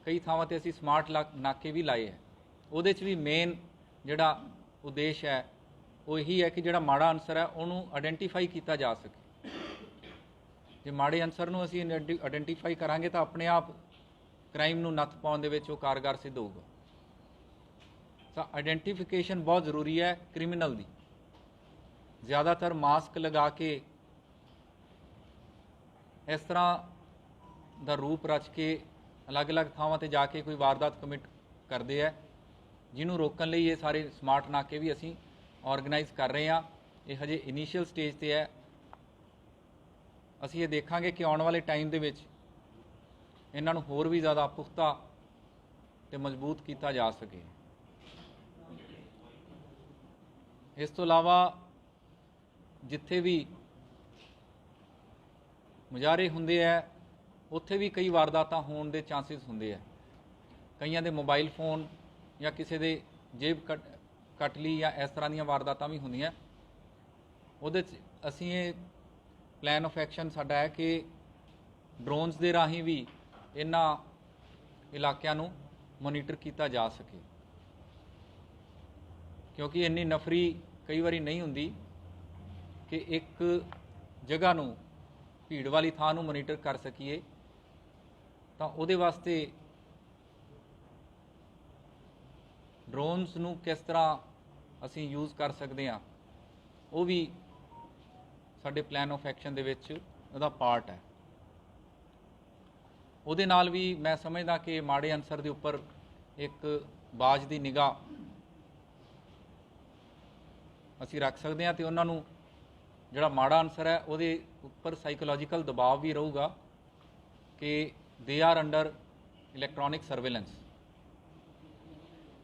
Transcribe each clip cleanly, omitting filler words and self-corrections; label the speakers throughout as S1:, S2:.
S1: कई थावां ते असीं स्मार्ट नाके भी लाए है। ਉਹਦੇ 'ਚ भी मेन ਜਿਹੜਾ उद्देश है वो यही है कि ਜਿਹੜਾ माड़ा अंसर है ਉਹਨੂੰ आइडेंटिफाई किया जा सके। ਜੇ माड़े अंसर ਨੂੰ ਅਸੀਂ आइडेंटिफाई करांगे ਤਾਂ ਆਪਣੇ ਆਪ क्राइम ਨੂੰ ਨੱਥ ਪਾਉਣ ਦੇ ਵਿੱਚ ਉਹ कारगर सिद्ध होगा। ਤਾਂ आइडेंटिफिकेशन बहुत ज़रूरी है क्रिमिनल ਦੀ। ज़्यादातर मास्क लगा के इस तरह ਦਾ रूप रच के अलग अलग ਥਾਵਾਂ ਤੇ ਜਾ ਕੇ ਕੋਈ ਵਾਰਦਾਤ ਕਮਿਟ ਕਰਦੇ ਹੈ, ਜਿਹਨੂੰ ਰੋਕਣ ਲਈ ਇਹ ਸਾਰੇ ਸਮਾਰਟ ਨਾਕੇ ਵੀ ਅਸੀਂ ਆਰਗੇਨਾਈਜ਼ ਕਰ ਰਹੇ ਹਾਂ। ਇਹ ਹਜੇ ਇਨੀਸ਼ੀਅਲ ਸਟੇਜ ਤੇ ਹੈ। ਅਸੀਂ ਇਹ ਦੇਖਾਂਗੇ ਕਿ ਆਉਣ ਵਾਲੇ ਟਾਈਮ ਦੇ ਵਿੱਚ ਇਹਨਾਂ ਨੂੰ ਹੋਰ ਵੀ ਜ਼ਿਆਦਾ ਪੁਖਤਾ ਤੇ ਮਜ਼ਬੂਤ ਕੀਤਾ ਜਾ ਸਕੇ। ਇਸ ਤੋਂ ਇਲਾਵਾ ਜਿੱਥੇ ਵੀ ਮੁਜ਼ਾਹਰੇ ਹੁੰਦੇ ਹੈ ਉੱਥੇ ਵੀ ਕਈ ਵਾਰਦਾਤਾਂ ਹੋਣ ਦੇ ਚਾਂਸਿਸ ਹੁੰਦੇ ਹੈ। ਕਈਆਂ ਦੇ ਮੋਬਾਈਲ ਫੋਨ ਜਾਂ ਕਿਸੇ ਦੇ ਜੇਬ ਕੱਟ ਲਈ ਜਾਂ ਇਸ ਤਰ੍ਹਾਂ ਦੀਆਂ ਵਾਰਦਾਤਾਂ ਵੀ ਹੁੰਦੀਆਂ। ਉਹਦੇ 'ਚ ਅਸੀਂ ਇਹ ਪਲਾਨ ਆਫ ਐਕਸ਼ਨ ਸਾਡਾ ਹੈ ਕਿ ਡਰੋਨਸ ਦੇ ਰਾਹੀਂ ਵੀ ਇਹਨਾਂ ਇਲਾਕਿਆਂ ਨੂੰ ਮੋਨੀਟਰ ਕੀਤਾ ਜਾ ਸਕੇ, ਕਿਉਂਕਿ ਇੰਨੀ ਨਫਰੀ ਕਈ ਵਾਰੀ ਨਹੀਂ ਹੁੰਦੀ ਕਿ ਇੱਕ ਜਗ੍ਹਾ ਨੂੰ ਭੀੜ ਵਾਲੀ ਥਾਂ ਨੂੰ ਮੋਨੀਟਰ ਕਰ ਸਕੀਏ। ਤਾਂ ਉਹਦੇ ਵਾਸਤੇ ਡਰੋਨਸ ਨੂੰ ਕਿਸ ਤਰ੍ਹਾਂ ਅਸੀਂ ਯੂਜ਼ ਕਰ ਸਕਦੇ ਹਾਂ ਉਹ ਵੀ ਸਾਡੇ ਪਲਾਨ ਆਫ ਐਕਸ਼ਨ ਦੇ ਵਿੱਚ ਉਹਦਾ ਪਾਰਟ ਹੈ। ਉਹਦੇ ਨਾਲ ਵੀ ਮੈਂ ਸਮਝਦਾ ਕਿ ਮਾੜੇ ਅਨਸਰ ਦੇ ਉੱਪਰ ਇੱਕ ਬਾਜ਼ ਦੀ ਨਿਗਾਹ ਅਸੀਂ ਰੱਖ ਸਕਦੇ ਹਾਂ ਤੇ ਉਹਨਾਂ ਨੂੰ ਜਿਹੜਾ ਮਾੜਾ ਅਨਸਰ ਹੈ ਉਹਦੇ ਉੱਪਰ ਸਾਈਕੋਲੋਜੀਕਲ ਦਬਾਅ ਵੀ ਰਹੂਗਾ ਕਿ they are under electronic surveillance.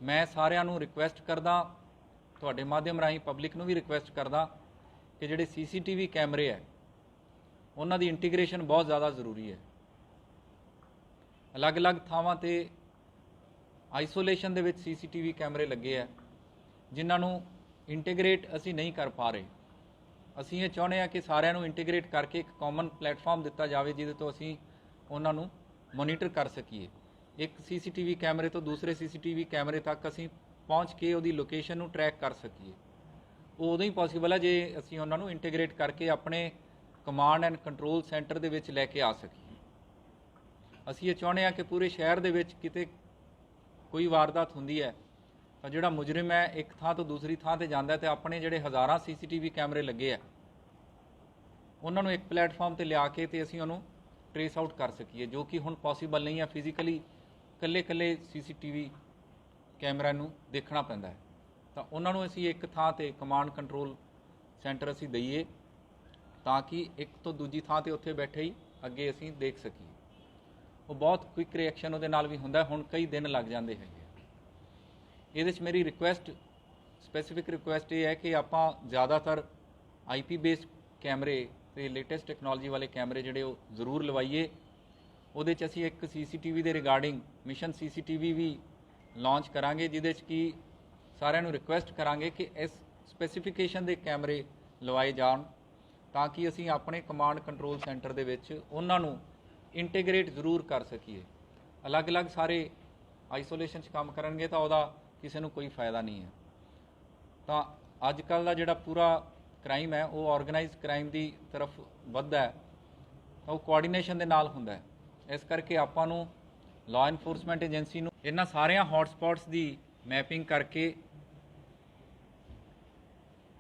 S1: मैं सारिਆਂ ਨੂੰ रिक्वेस्ट करदा, ਤੁਹਾਡੇ ਮਾਧਿਅਮ ਰਾਹੀਂ ਪਬਲਿਕ ਨੂੰ ਵੀ रिक्वेस्ट करदा कि ਜਿਹੜੇ CCTV कैमरे है ਉਹਨਾਂ ਦੀ इंटीग्रेशन बहुत ज़्यादा ਜ਼ਰੂਰੀ है। अलग अलग ਥਾਵਾਂ ਤੇ आइसोलेशन ਦੇ ਵਿੱਚ CCTV कैमरे ਲੱਗੇ ਹੈ ਜਿਨ੍ਹਾਂ ਨੂੰ इंटीग्रेट ਅਸੀਂ नहीं कर पा रहे। ਅਸੀਂ ਇਹ ਚਾਹੁੰਦੇ ਹਾਂ ਕਿ ਸਾਰਿਆਂ ਨੂੰ इंटीग्रेट करके एक कॉमन प्लेटफॉर्म ਦਿੱਤਾ ਜਾਵੇ ਜਿਹਦੇ ਤੋਂ ਅਸੀਂ ਉਹਨਾਂ ਨੂੰ ਮੋਨੀਟਰ ਕਰ ਸਕੀਏ। एक CCTV कैमरे तो दूसरे CCTV कैमरे तक असी पहुँच के उसकी लोकेशन ਨੂੰ ट्रैक कर सकीए। वो उदों ही पॉसीबल है जे असी उन्होंने इंटीग्रेट करके अपने कमांड एंड कंट्रोल सेंटर दे विच लैके आ सकीए। असी ये चाहते हैं कि पूरे शहर दे विच किते कोई वारदात हुंदी है तो जिहड़ा मुजरिम है एक थां तो दूसरी थां ते जांदा है तो अपने जिहड़े हज़ारां CCTV कैमरे लगे है उन्होंने एक प्लेटफॉर्म ते लिया के ते असी उन्होंने ट्रेस आउट कर सकीए, जो कि हुण पॉसीबल नहीं है। फिजिकली ਕੱਲੇ ਕੱਲੇ CCTV ਕੈਮਰਾ ਨੂੰ ਦੇਖਣਾ ਪੈਂਦਾ ਹੈ। ਤਾਂ ਉਹਨਾਂ ਨੂੰ ਅਸੀਂ ਇੱਕ ਥਾਂ ਤੇ ਕਮਾਂਡ ਕੰਟਰੋਲ ਸੈਂਟਰ ਅਸੀਂ ਦਈਏ ਤਾਂ ਕਿ ਇੱਕ ਤੋਂ ਦੂਜੀ ਥਾਂ ਤੇ ਉੱਥੇ ਬੈਠੇ ਹੀ ਅੱਗੇ ਅਸੀਂ ਦੇਖ ਸਕੀਏ। ਉਹ ਬਹੁਤ ਕੁਇਕ ਰਿਐਕਸ਼ਨ ਉਹਦੇ ਨਾਲ ਵੀ ਹੁੰਦਾ। ਹੁਣ ਕਈ ਦਿਨ ਲੱਗ ਜਾਂਦੇ ਹੈਗੇ। ਇਹਦੇ 'ਚ ਮੇਰੀ ਰਿਕੁਐਸਟ ਸਪੈਸੀਫਿਕ ਰਿਕੁਐਸਟ ਇਹ ਹੈ ਕਿ ਆਪਾਂ ਜ਼ਿਆਦਾਤਰ IP ਬੇਸਡ ਕੈਮਰੇ ਤੇ ਲੇਟੈਸਟ ਟੈਕਨੋਲੋਜੀ ਵਾਲੇ ਕੈਮਰੇ ਜਿਹੜੇ ਉਹ ਜ਼ਰੂਰ ਲਵਾਈਏ। ਉਹਦੇ 'ਚ ਅਸੀਂ ਇੱਕ CCTV ਦੇ ਰਿਗਾਰਡਿੰਗ ਮਿਸ਼ਨ CCTV ਵੀ ਲਾਂਚ ਕਰਾਂਗੇ ਜਿਹਦੇ 'ਚ ਕਿ ਸਾਰਿਆਂ ਨੂੰ ਰਿਕੁਐਸਟ ਕਰਾਂਗੇ ਕਿ ਇਸ ਸਪੈਸੀਫਿਕੇਸ਼ਨ ਦੇ ਕੈਮਰੇ ਲਵਾਏ ਜਾਣ ਤਾਂ ਕਿ ਅਸੀਂ ਆਪਣੇ ਕਮਾਂਡ ਕੰਟਰੋਲ ਸੈਂਟਰ ਦੇ ਵਿੱਚ ਉਹਨਾਂ ਨੂੰ ਇੰਟੀਗ੍ਰੇਟ ਜ਼ਰੂਰ ਕਰ ਸਕੀਏ। ਅਲੱਗ-ਅਲੱਗ ਸਾਰੇ ਆਈਸੋਲੇਸ਼ਨ 'ਚ ਕੰਮ ਕਰਨਗੇ ਤਾਂ ਉਹਦਾ ਕਿਸੇ ਨੂੰ ਕੋਈ ਫਾਇਦਾ ਨਹੀਂ ਹੈ। ਤਾਂ ਅੱਜ ਕੱਲ੍ਹ ਦਾ ਜਿਹੜਾ ਪੂਰਾ ਕ੍ਰਾਈਮ ਹੈ ਉਹ ਆਰਗੇਨਾਈਜ਼ਡ ਕ੍ਰਾਈਮ ਦੀ ਤਰਫ ਵੱਧਦਾ ਹੈ ਤਾਂ ਉਹ ਕੋਆਰਡੀਨੇਸ਼ਨ ਦੇ ਨਾਲ ਹੁੰਦਾ ਹੈ। ਇਸ ਕਰਕੇ ਆਪਾਂ ਨੂੰ ਲਾਅ ਇਨਫੋਰਸਮੈਂਟ ਏਜੰਸੀ ਨੂੰ ਇਹਨਾਂ ਸਾਰਿਆਂ ਹੌਟਸਪੌਟਸ ਦੀ ਮੈਪਿੰਗ ਕਰਕੇ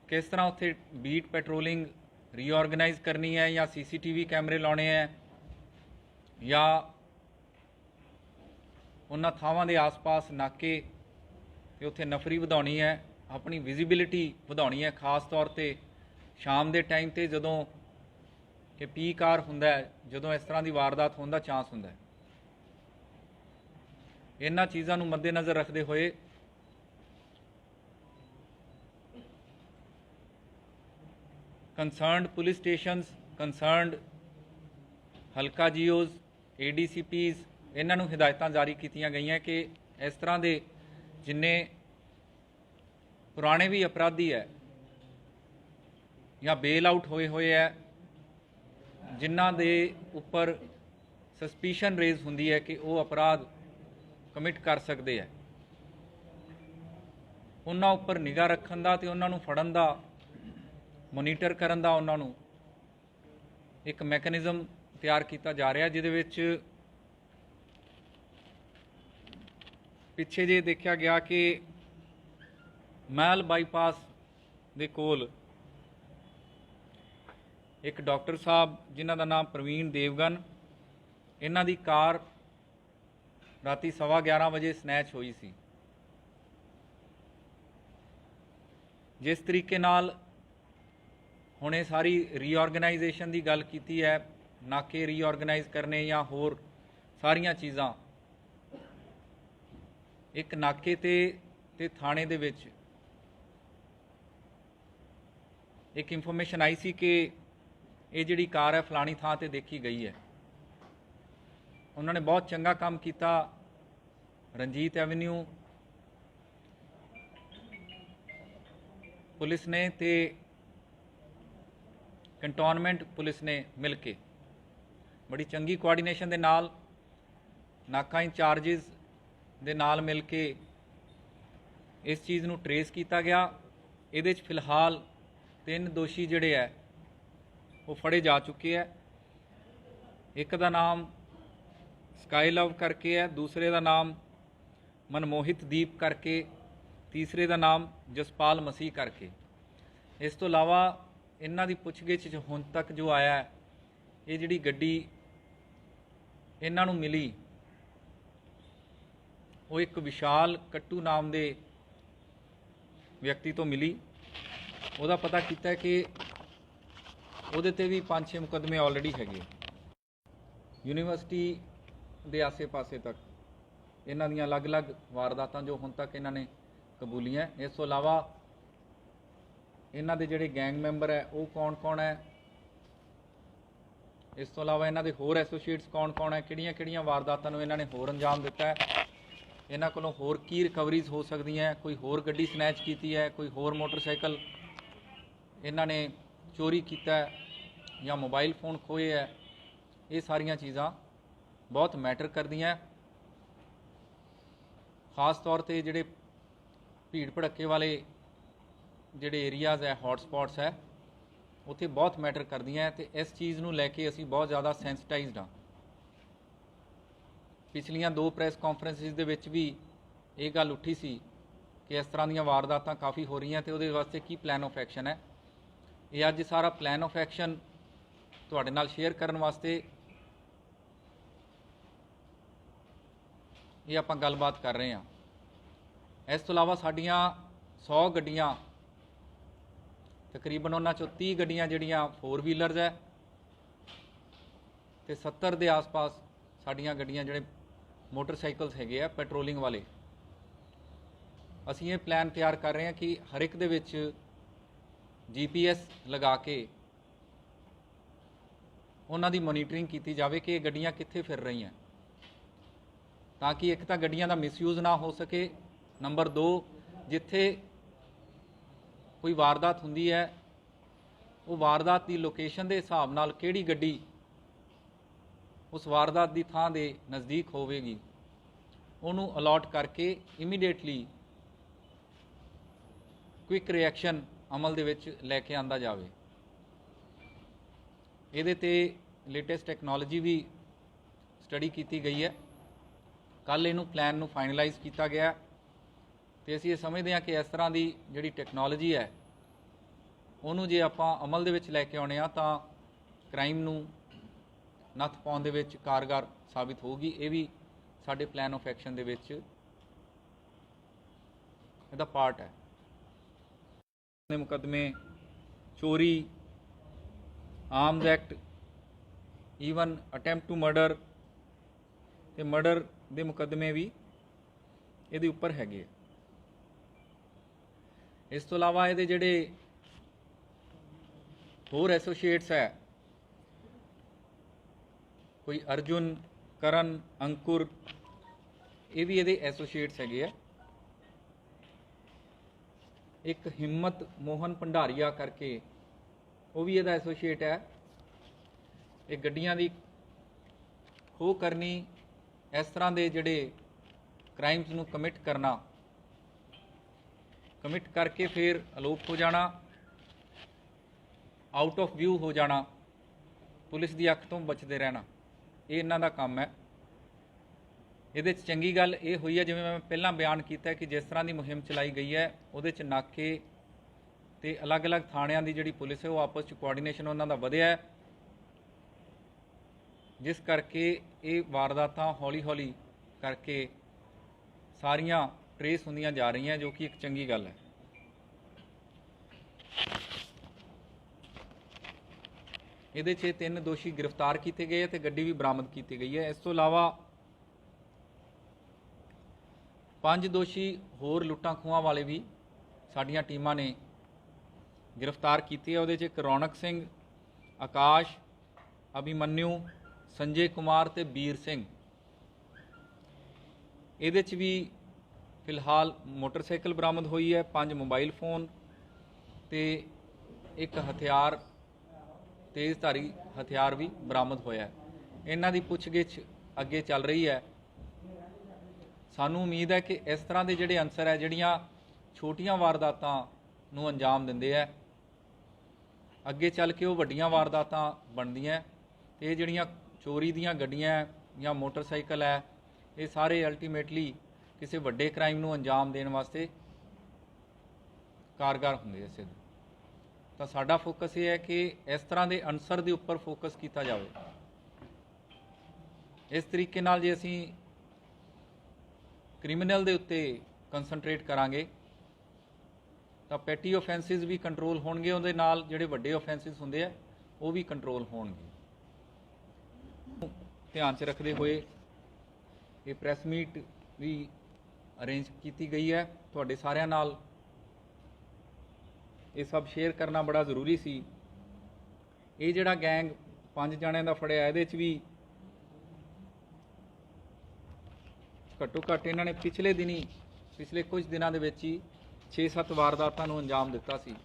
S1: ਕਿਸ ਤਰ੍ਹਾਂ ਉੱਥੇ ਬੀਟ ਪੈਟਰੋਲਿੰਗ ਰੀਆਰਗੇਨਾਈਜ਼ ਕਰਨੀ ਹੈ ਜਾਂ CCTV ਕੈਮਰੇ ਲਾਉਣੇ ਹੈ ਜਾਂ ਉਹਨਾਂ ਥਾਵਾਂ ਦੇ ਆਸ-ਪਾਸ ਨਾਕੇ ਤੇ ਉੱਥੇ ਨਫਰੀ ਵਧਾਉਣੀ ਹੈ, ਆਪਣੀ ਵਿਜ਼ਿਬਿਲਿਟੀ ਵਧਾਉਣੀ ਹੈ। ਖਾਸ ਤੌਰ ਤੇ ਸ਼ਾਮ ਦੇ ਟਾਈਮ ਤੇ ਜਦੋਂ कि पीक आर हुंदा है, जदों इस तरह की वारदात होने का चांस हुंदा है। इन्हां चीज़ों को मद्देनज़र रखते हुए कंसर्नड पुलिस स्टेशनस, कंसर्नड हल्का GOs, ADCPs इन्हां नूं हिदायतां जारी कीतियां गईयां कि इस तरह के जिन्ने पुराने भी अपराधी है या बेल आउट होए हुए है जिन्हां दे उपर सस्पीशन रेज हुंदी है कि वो अपराध ਕਮਿਟ ਕਰ ਸਕਦੇ ਆ। ਉਹਨਾਂ ਉੱਪਰ ਨਿਗਾਹ ਰੱਖਣ ਦਾ ਤੇ ਉਹਨਾਂ ਨੂੰ ਫੜਨ ਦਾ, ਮੋਨੀਟਰ ਕਰਨ ਦਾ ਉਹਨਾਂ ਨੂੰ ਇੱਕ ਮੈਕੈਨਿਜ਼ਮ ਤਿਆਰ ਕੀਤਾ ਜਾ ਰਿਹਾ, ਜਿਹਦੇ ਵਿੱਚ ਪਿੱਛੇ ਜੇ ਦੇਖਿਆ ਗਿਆ ਕਿ ਮਹਿਲ ਬਾਈਪਾਸ ਦੇ ਕੋਲ ਇੱਕ ਡਾਕਟਰ ਸਾਹਿਬ ਜਿਨ੍ਹਾਂ ਦਾ ਨਾਮ ਪ੍ਰਵੀਨ ਦੇਵਗਨ, ਇਹਨਾਂ ਦੀ ਕਾਰ ਰਾਤੀ 11:15 ਵਜੇ ਸਨੈਚ ਹੋਈ ਸੀ। ਜਿਸ ਤਰੀਕੇ ਨਾਲ ਹੁਣ ਇਹ ਸਾਰੀ ਰੀਆਰਗੇਨਾਈਜੇਸ਼ਨ ਦੀ ਗੱਲ ਕੀਤੀ ਹੈ, ਨਾਕੇ ਰੀਆਰਗੇਨਾਈਜ਼ ਕਰਨੇ ਜਾਂ ਹੋਰ ਸਾਰੀਆਂ ਚੀਜ਼ਾਂ, ਇੱਕ ਨਾਕੇ ਤੇ ਥਾਣੇ ਦੇ ਵਿੱਚ ਇੱਕ ਇਨਫੋਰਮੇਸ਼ਨ ਆਈ ਸੀ ਕਿ ਇਹ ਜਿਹੜੀ ਕਾਰ ਹੈ ਫਲਾਣੀ ਥਾਂ ਤੇ ਦੇਖੀ ਗਈ ਹੈ। ਉਹਨਾਂ ਨੇ ਬਹੁਤ ਚੰਗਾ ਕੰਮ ਕੀਤਾ। ਰਣਜੀਤ ਐਵਨਿਊ ਪੁਲਿਸ ਨੇ ਤੇ ਕੰਟੋਨਮੈਂਟ ਪੁਲਿਸ ਨੇ ਮਿਲ ਕੇ ਬੜੀ ਚੰਗੀ ਕੋਆਰਡੀਨੇਸ਼ਨ ਦੇ ਨਾਲ, ਨਾਕਾ ਇੰਚਾਰਜਿਸ ਦੇ ਨਾਲ ਮਿਲ ਕੇ ਇਸ ਚੀਜ਼ ਨੂੰ ਟਰੇਸ ਕੀਤਾ ਗਿਆ। ਇਹਦੇ 'ਚ ਫਿਲਹਾਲ 3 ਦੋਸ਼ੀ ਜਿਹੜੇ ਹੈ ਉਹ ਫੜੇ ਜਾ ਚੁੱਕੇ ਹੈ। ਇੱਕ ਦਾ ਨਾਮ ਸਕਾਈ ਲਵ ਕਰਕੇ ਹੈ, ਦੂਸਰੇ ਦਾ ਨਾਮ ਮਨਮੋਹਿਤ ਦੀਪ ਕਰਕੇ, ਤੀਸਰੇ ਦਾ ਨਾਮ ਜਸਪਾਲ ਮਸੀਹ ਕਰਕੇ। ਇਸ ਤੋਂ ਇਲਾਵਾ ਇਹਨਾਂ ਦੀ ਪੁੱਛਗਿੱਛ 'ਚ ਹੁਣ ਤੱਕ ਜੋ ਆਇਆ ਹੈ, ਇਹ ਜਿਹੜੀ ਗੱਡੀ ਇਹਨਾਂ ਨੂੰ ਮਿਲੀ ਉਹ ਇੱਕ ਵਿਸ਼ਾਲ ਕੱਟੂ ਨਾਮ ਦੇ ਵਿਅਕਤੀ ਤੋਂ ਮਿਲੀ। ਉਹਦਾ ਪਤਾ ਕੀਤਾ ਕਿ ਉਹਦੇ ਤੇ ਵੀ 5-6 ਮੁਕੱਦਮੇ ਆਲਰੇਡੀ ਹੈਗੇ। ਯੂਨੀਵਰਸਿਟੀ ਦੇ ਆਸੇ-ਪਾਸੇ ਤੱਕ ਇਹਨਾਂ ਦੀਆਂ ਅਲੱਗ-ਅਲੱਗ ਵਾਰਦਾਤਾਂ ਜੋ ਹੁਣ ਤੱਕ ਇਹਨਾਂ ਨੇ ਕਬੂਲੀਆਂ। ਇਸ ਤੋਂ ਇਲਾਵਾ ਇਹਨਾਂ ਦੇ ਜਿਹੜੇ ਗੈਂਗ ਮੈਂਬਰ ਹੈ ਉਹ ਕੌਣ-ਕੌਣ ਹੈ, ਇਸ ਤੋਂ ਇਲਾਵਾ ਇਹਨਾਂ ਦੇ ਹੋਰ ਐਸੋਸੀਏਟਸ ਕੌਣ-ਕੌਣ ਹੈ, ਕਿਹੜੀਆਂ-ਕਿਹੜੀਆਂ ਵਾਰਦਾਤਾਂ ਨੂੰ ਇਹਨਾਂ ਨੇ ਹੋਰ ਅੰਜਾਮ ਦਿੱਤਾ ਹੈ, ਇਹਨਾਂ ਕੋਲੋਂ ਹੋਰ ਕੀ ਰਿਕਵਰੀਜ਼ ਹੋ ਸਕਦੀਆਂ, ਕੋਈ ਹੋਰ ਗੱਡੀ ਸਨੈਚ ਕੀਤੀ ਹੈ, ਕੋਈ ਹੋਰ ਮੋਟਰਸਾਈਕਲ ਇਹਨਾਂ ਨੇ ਚੋਰੀ ਕੀਤਾ ਜਾਂ ਮੋਬਾਈਲ ਫੋਨ ਖੋਏ ਹੈ। ਇਹ ਸਾਰੀਆਂ ਚੀਜ਼ਾਂ ਬਹੁਤ ਮੈਟਰ ਕਰਦੀਆਂ। ਖਾਸ ਤੌਰ ਤੇ ਜਿਹੜੇ ਭੀੜ ਭੜੱਕੇ ਵਾਲੇ ਜਿਹੜੇ ਏਰੀਆਜ਼ ਹੈ, ਹੌਟ ਸਪੌਟਸ ਹੈ, ਉੱਥੇ ਬਹੁਤ ਮੈਟਰ ਕਰਦੀਆਂ ਤੇ ਇਸ ਚੀਜ਼ ਨੂੰ ਲੈ ਕੇ ਅਸੀਂ ਬਹੁਤ ਜ਼ਿਆਦਾ ਸੈਂਸਿਟਾਈਜ਼ਡ ਹਾਂ। ਪਿਛਲੀਆਂ 2 ਪ੍ਰੈਸ ਕਾਨਫਰੰਸਿਸ ਦੇ ਵਿੱਚ ਵੀ ਇਹ ਗੱਲ ਉੱਠੀ ਸੀ ਕਿ ਇਸ ਤਰ੍ਹਾਂ ਦੀਆਂ ਵਾਰਦਾਤਾਂ ਕਾਫੀ ਹੋ ਰਹੀਆਂ ਤੇ ਉਹਦੇ ਵਾਸਤੇ ਕੀ ਪਲਾਨ ਆਫ ਐਕਸ਼ਨ ਹੈ। ਇਹ ਅੱਜ ਸਾਰਾ ਪਲਾਨ ਆਫ ਐਕਸ਼ਨ ਤੁਹਾਡੇ ਨਾਲ ਸ਼ੇਅਰ ਕਰਨ ਵਾਸਤੇ ਇਹ ਆਪਾਂ ਗੱਲਬਾਤ ਕਰ ਰਹੇ ਹਾਂ। ਇਸ ਤੋਂ ਇਲਾਵਾ ਸਾਡੀਆਂ 100 ਗੱਡੀਆਂ, ਤਕਰੀਬਨ ਉਹਨਾਂ 'ਚੋਂ 30 ਗੱਡੀਆਂ ਜਿਹੜੀਆਂ 4 ਵੀਲਰਸ ਹੈ ਤੇ 70 ਦੇ ਆਸ-ਪਾਸ ਸਾਡੀਆਂ ਗੱਡੀਆਂ ਜਿਹੜੇ ਮੋਟਰਸਾਈਕਲਸ ਹੈਗੇ ਆ ਪੈਟਰੋਲਿੰਗ ਵਾਲੇ। ਅਸੀਂ ਇਹ ਪਲਾਨ ਤਿਆਰ ਕਰ ਰਹੇ ਹਾਂ ਕਿ ਹਰ ਇੱਕ ਦੇ ਵਿੱਚ GPS ਲਗਾ ਕੇ ਉਹਨਾਂ ਦੀ ਮੋਨੀਟਰਿੰਗ ਕੀਤੀ ਜਾਵੇ ਕਿ ਇਹ ਗੱਡੀਆਂ ਕਿੱਥੇ ਫਿਰ ਰਹੀਆਂ, ਤਾਂ ਕਿ ਇੱਕ ਤਾਂ ਗੱਡੀਆਂ ਦਾ ਮਿਸਯੂਜ਼ ਨਾ ਹੋ ਸਕੇ, ਨੰਬਰ 2 ਜਿੱਥੇ ਕੋਈ ਵਾਰਦਾਤ ਹੁੰਦੀ ਹੈ ਉਹ ਵਾਰਦਾਤ ਦੀ ਲੋਕੇਸ਼ਨ ਦੇ ਹਿਸਾਬ ਨਾਲ ਕਿਹੜੀ ਗੱਡੀ ਉਸ ਵਾਰਦਾਤ ਦੀ ਥਾਂ ਦੇ ਨਜ਼ਦੀਕ ਹੋਵੇਗੀ ਉਹਨੂੰ ਅਲਾਟ ਕਰਕੇ ਇਮੀਡੀਏਟਲੀ ਕੁਇਕ ਰਿਐਕਸ਼ਨ ਅਮਲ ਦੇ ਵਿੱਚ ਲੈ ਕੇ ਆਂਦਾ ਜਾਵੇ। ਇਹਦੇ ਤੇ ਲੇਟੈਸਟ ਟੈਕਨੋਲੋਜੀ ਵੀ ਸਟੱਡੀ ਕੀਤੀ ਗਈ ਹੈ। ਕੱਲ ਇਹਨੂੰ ਪਲਾਨ ਨੂੰ ਫਾਈਨਲਾਈਜ਼ ਕੀਤਾ ਗਿਆ ਤੇ ਅਸੀਂ ਇਹ ਸਮਝਦੇ ਹਾਂ ਕਿ ਇਸ ਤਰ੍ਹਾਂ ਦੀ ਜਿਹੜੀ ਟੈਕਨੋਲੋਜੀ ਹੈ ਉਹਨੂੰ ਜੇ ਆਪਾਂ ਅਮਲ ਦੇ ਵਿੱਚ ਲੈ ਕੇ ਆਉਣੇ ਆ ਤਾਂ ਕ੍ਰਾਈਮ ਨੂੰ ਨੱਥ ਪਾਉਣ ਦੇ ਵਿੱਚ ਕਾਰਗਰ ਸਾਬਿਤ ਹੋਊਗੀ। ਇਹ ਵੀ ਸਾਡੇ ਪਲਾਨ ਆਫ ਐਕਸ਼ਨ ਦੇ ਵਿੱਚ ਇਹਦਾ ਪਾਰਟ ਹੈ। ਦੇ ਮੁਕੱਦਮੇ, ਚੋਰੀ, arms act, even attempt to murder ਤੇ ਮਰਡਰ ਦੇ ਮੁਕੱਦਮੇ ਵੀ ਇਹਦੇ ਉੱਪਰ ਹੈਗੇ। ਇਸ ਤੋਂ ਇਲਾਵਾ ਇਹਦੇ ਜਿਹੜੇ ਹੋਰ ਐਸੋਸੀਏਟਸ ਹੈ, ਕੋਈ ਅਰਜੁਨ, ਕਰਨ, ਅੰਕੁਰ, ਇਹ ਵੀ ਇਹਦੇ ਐਸੋਸੀਏਟਸ ਹੈਗੇ ਆ। ਇੱਕ ਹਿੰਮਤ ਮੋਹਨ ਭੰਡਾਰੀਆ ਕਰਕੇ ਉਹ ਵੀ ਇਹਦਾ ਐਸੋਸੀਏਟ ਹੈ। ਇਹ ਗੱਡੀਆਂ ਦੀ ਖੋਹ ਕਰਨੀ, ਇਸ ਤਰ੍ਹਾਂ ਦੇ ਜਿਹੜੇ क्राइम्स ਨੂੰ ਕਮਿਟ ਕਰਨਾ, ਕਮਿਟ ਕਰਕੇ ਫਿਰ ਅਲੋਪ ਹੋ ਜਾਣਾ, ਆਊਟ ਆਫ ਵਿਊ ਹੋ ਜਾਣਾ, ਪੁਲਿਸ ਦੀ ਅੱਖ ਤੋਂ ਬਚਦੇ ਰਹਿਣਾ, ਇਹ ਇਹਨਾਂ ਦਾ ਕੰਮ ਹੈ। ਇਹਦੇ 'ਚ ਚੰਗੀ ਗੱਲ ਇਹ ਹੋਈ ਹੈ, ਜਿਵੇਂ ਮੈਂ ਪਹਿਲਾਂ ਬਿਆਨ ਕੀਤਾ ਕਿ ਜਿਸ ਤਰ੍ਹਾਂ ਦੀ ਮੁਹਿੰਮ ਚਲਾਈ ਗਈ ਹੈ ਉਹਦੇ 'ਚ ਨਾਕੇ ਤੇ ਅਲੱਗ-ਅਲੱਗ ਥਾਣਿਆਂ ਦੀ ਜਿਹੜੀ ਪੁਲਿਸ ਹੈ ਉਹ ਆਪਸ 'ਚ ਕੋਆਰਡੀਨੇਸ਼ਨ ਉਹਨਾਂ ਦਾ ਵਧਿਆ ਹੈ, ਜਿਸ ਕਰਕੇ ਇਹ ਵਾਰਦਾਤਾਂ ਹੌਲੀ-ਹੌਲੀ ਕਰਕੇ ਸਾਰੀਆਂ ਟਰੇਸ ਹੁੰਦੀਆਂ ਜਾ ਰਹੀਆਂ, ਜੋ ਕਿ ਇੱਕ ਚੰਗੀ ਗੱਲ ਹੈ। ਇਹਦੇ 'ਚ 3 ਦੋਸ਼ੀ ਗ੍ਰਿਫਤਾਰ ਕੀਤੇ ਗਏ ਤੇ ਗੱਡੀ ਵੀ ਬਰਾਮਦ ਕੀਤੀ ਗਈ ਹੈ। ਇਸ ਤੋਂ ਇਲਾਵਾ 5 ਦੋਸ਼ੀ ਹੋਰ ਲੁੱਟਾਂ ਖੋਹਾਂ ਵਾਲੇ ਵੀ ਸਾਡੀਆਂ ਟੀਮਾਂ ਨੇ ਗ੍ਰਿਫਤਾਰ ਕੀਤੇ ਹੈ। ਉਹਦੇ 'ਚ ਇੱਕ ਰੌਣਕ ਸਿੰਘ, ਆਕਾਸ਼, ਅਭਿਮਨਿਊ, ਸੰਜੇ ਕੁਮਾਰ ਤੇ ਵੀਰ ਸਿੰਘ। ਇਹਦੇ 'ਚ ਵੀ ਫਿਲਹਾਲ ਮੋਟਰਸਾਈਕਲ ਬਰਾਮਦ ਹੋਈ ਹੈ, 5 ਮੋਬਾਈਲ ਫੋਨ ਤੇ ਇੱਕ ਹਥਿਆਰ, ਤੇਜ਼ਧਾਰੀ ਹਥਿਆਰ ਵੀ ਬਰਾਮਦ ਹੋਇਆ ਹੈ। ਇਹਨਾਂ ਦੀ ਪੁੱਛਗਿੱਛ ਅੱਗੇ ਚੱਲ ਰਹੀ ਹੈ। ਸਾਨੂੰ ਉਮੀਦ ਹੈ ਕਿ ਇਸ ਤਰ੍ਹਾਂ ਦੇ ਜਿਹੜੇ ਅਨਸਰ ਹੈ, ਜਿਹੜੀਆਂ ਛੋਟੀਆਂ ਵਾਰਦਾਤਾਂ ਨੂੰ ਅੰਜਾਮ ਦਿੰਦੇ ਹੈ, ਅੱਗੇ ਚੱਲ ਕੇ ਉਹ ਵੱਡੀਆਂ ਵਾਰਦਾਤਾਂ ਬਣਦੀਆਂ। ਇਹ ਜਿਹੜੀਆਂ ਚੋਰੀ ਦੀਆਂ ਗੱਡੀਆਂ ਜਾਂ ਮੋਟਰਸਾਈਕਲ ਹੈ, ਇਹ ਸਾਰੇ ਅਲਟੀਮੇਟਲੀ ਕਿਸੇ ਵੱਡੇ ਕ੍ਰਾਈਮ ਨੂੰ ਅੰਜਾਮ ਦੇਣ ਵਾਸਤੇ ਕਾਰਗਰ ਹੁੰਦੇ ਇਸੇ ਦੇ। ਤਾਂ ਸਾਡਾ ਫੋਕਸ ਇਹ ਹੈ ਕਿ ਇਸ ਤਰ੍ਹਾਂ ਦੇ ਅਨਸਰ ਦੇ ਉੱਪਰ ਫੋਕਸ ਕੀਤਾ ਜਾਵੇ। ਇਸ ਤਰੀਕੇ ਨਾਲ ਜੇ ਅਸੀਂ ਕ੍ਰਿਮੀਨਲ ਦੇ ਉੱਤੇ ਕੰਸਨਟਰੇਟ ਕਰਾਂਗੇ ਤਾਂ ਪੈਟੀ ਆਫੈਂਸਿਸ ਵੀ ਕੰਟਰੋਲ ਹੋਣਗੇ, ਉਹਦੇ ਨਾਲ ਜਿਹੜੇ ਵੱਡੇ ਆਫੈਂਸਿਸ ਹੁੰਦੇ ਆ ਉਹ ਵੀ ਕੰਟਰੋਲ ਹੋਣਗੇ। ਧਿਆਨ 'ਚ ਰੱਖਦੇ ਹੋਏ ਇਹ ਪ੍ਰੈਸ ਮੀਟ ਵੀ ਅਰੇਂਜ ਕੀਤੀ ਗਈ ਹੈ। ਤੁਹਾਡੇ ਸਾਰਿਆਂ ਨਾਲ ਇਹ ਸਭ ਸ਼ੇਅਰ ਕਰਨਾ ਬੜਾ ਜ਼ਰੂਰੀ ਸੀ। ਇਹ ਜਿਹੜਾ ਗੈਂਗ 5 ਜਣਿਆਂ ਦਾ ਫੜਿਆ, ਇਹਦੇ 'ਚ ਵੀ ਘੱਟੋ ਘੱਟ ਇਹਨਾਂ ਨੇ ਪਿਛਲੇ ਕੁਝ ਦਿਨਾਂ ਦੇ ਵਿੱਚ ਹੀ 6-7 ਵਾਰਦਾਤਾਂ ਨੂੰ ਅੰਜਾਮ ਦਿੱਤਾ ਸੀ।